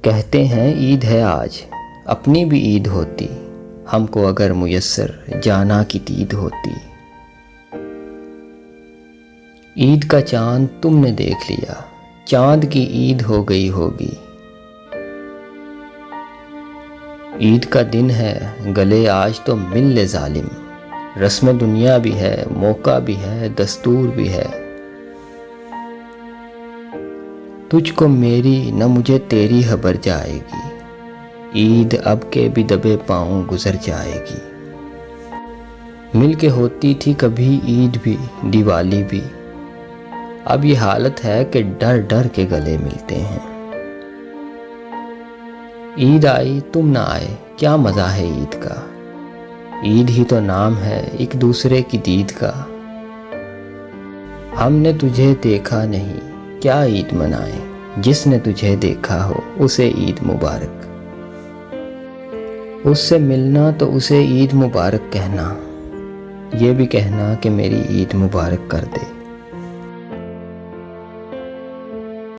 कहते हैं ईद है आज, अपनी भी ईद होती, हमको अगर मुयस्सर जाना की दीद होती। ईद का चांद तुमने देख लिया, चांद की ईद हो गई होगी। ईद का दिन है गले आज तो मिल ले जालिम, रस्म दुनिया भी है, मौका भी है, दस्तूर भी है। तुझको मेरी न मुझे तेरी खबर जाएगी, ईद अब के भी दबे पाँव गुजर जाएगी। मिल के होती थी कभी ईद भी दिवाली भी, अब ये हालत है कि डर डर के गले मिलते हैं। ईद आई तुम ना आए, क्या मज़ा है ईद का, ईद ही तो नाम है एक दूसरे की दीद का। हमने तुझे देखा नहीं, क्या ईद मनाए, जिसने तुझे देखा हो उसे ईद मुबारक। उससे मिलना तो उसे ईद मुबारक कहना, ये भी कहना कि मेरी ईद मुबारक कर दे।